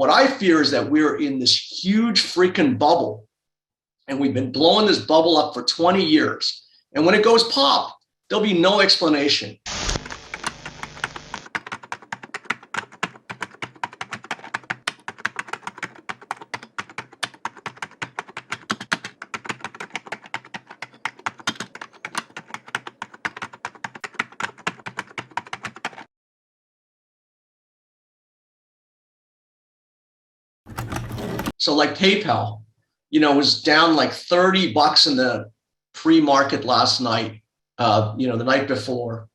what I fear is that we're in this huge freaking bubble, and we've been blowing this bubble up for 20 years. And when it goes pop, there'll be no explanation. So like PayPal, was down like $30 in the pre-market last night, the night before.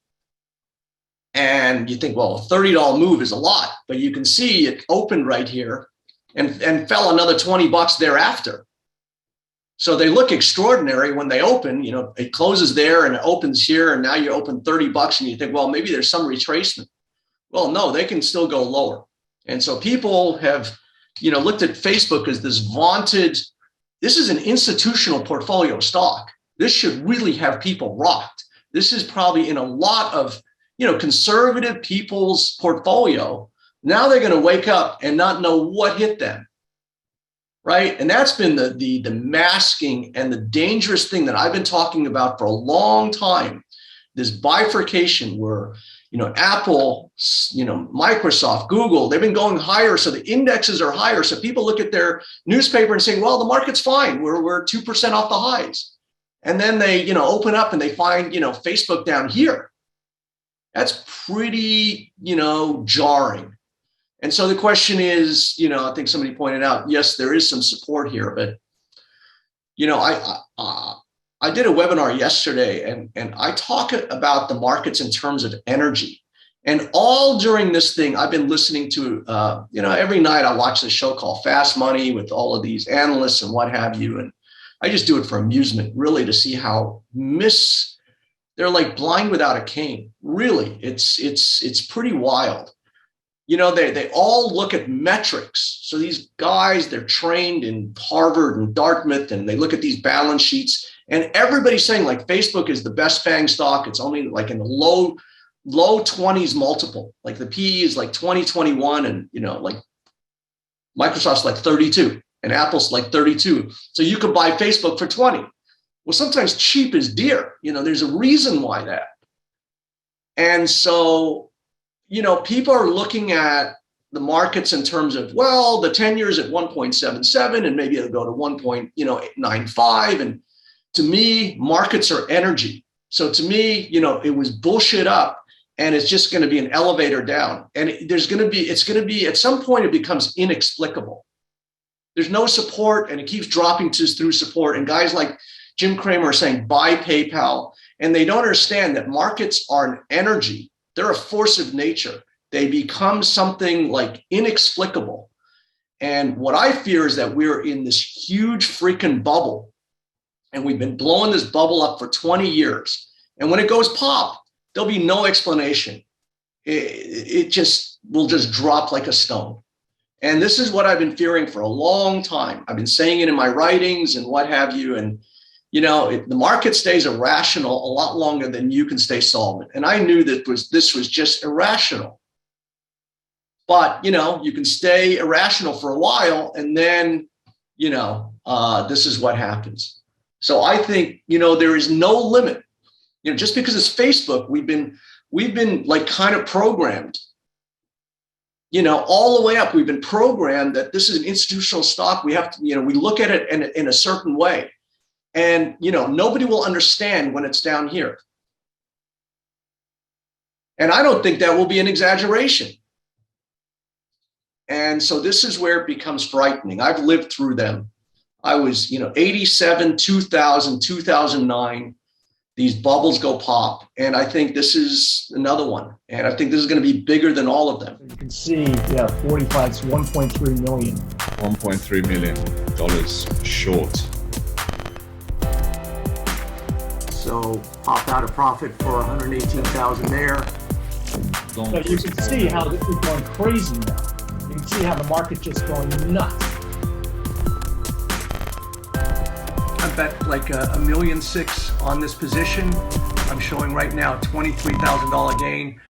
And you think, well, a $30 move is a lot, but you can see it opened right here and fell another $20 thereafter. So they look extraordinary when they open, it closes there and it opens here, and now you open $30 and you think, well, maybe there's some retracement. Well, no, they can still go lower. And so people have looked at Facebook as this vaunted, this is an institutional portfolio stock. This should really have people rocked. This is probably in a lot of, conservative people's portfolio. Now they're going to wake up and not know what hit them, right? And that's been the masking and the dangerous thing that I've been talking about for a long time. This bifurcation where, Apple, Microsoft, Google, they've been going higher. So the indexes are higher. So people look at their newspaper and say, well, the market's fine. We're 2% off the highs. And then they, open up and they find, Facebook down here. That's pretty, jarring. And so the question is, I think somebody pointed out, yes, there is some support here, but, I did a webinar yesterday and I talk about the markets in terms of energy. And all during this thing, I've been listening to, every night I watch this show called Fast Money with all of these analysts and what have you. And I just do it for amusement, really, to see how they're like blind without a cane. Really, it's pretty wild. They all look at metrics. So these guys, they're trained in Harvard and Dartmouth, and they look at these balance sheets. And everybody's saying like Facebook is the best FANG stock. It's only like in the low 20s multiple. Like the PE is like 20, 21, and like Microsoft's like 32 and Apple's like 32. So you could buy Facebook for 20. Well, sometimes cheap is dear. There's a reason why that. And so, people are looking at the markets in terms of, well, the 10 years at 1.77 and maybe it'll go to 1.95. And to me, markets are energy. So to me, it was bullshit up and it's just going to be an elevator down. And it's going to be, at some point, it becomes inexplicable. There's no support and it keeps dropping through support. And guys like Jim Cramer are saying, buy PayPal. And they don't understand that markets are an energy. They're a force of nature. They become something like inexplicable. And what I fear is that we're in this huge freaking bubble. And we've been blowing this bubble up for 20 years. And when it goes pop, there'll be no explanation. It just will just drop like a stone. And this is what I've been fearing for a long time. I've been saying it in my writings and what have you. And, the market stays irrational a lot longer than you can stay solvent. And I knew that this was just irrational. But, you can stay irrational for a while and then, this is what happens. So I think, there is no limit. Just because it's Facebook, we've been like kind of programmed, all the way up. We've been programmed that this is an institutional stock. We have to, we look at it in a certain way. And, nobody will understand when it's down here. And I don't think that will be an exaggeration. And so this is where it becomes frightening. I've lived through them. I was, 87, 2000, 2009, these bubbles go pop. And I think this is another one. And I think this is going to be bigger than all of them. You can see, 45, it's 1.3 million. $1.3 million short. So popped out a profit for 118,000 there. So you can see how this is going crazy now. You can see how the market just going nuts. I bet like $1.6 million on this position. I'm showing right now $23,000 gain.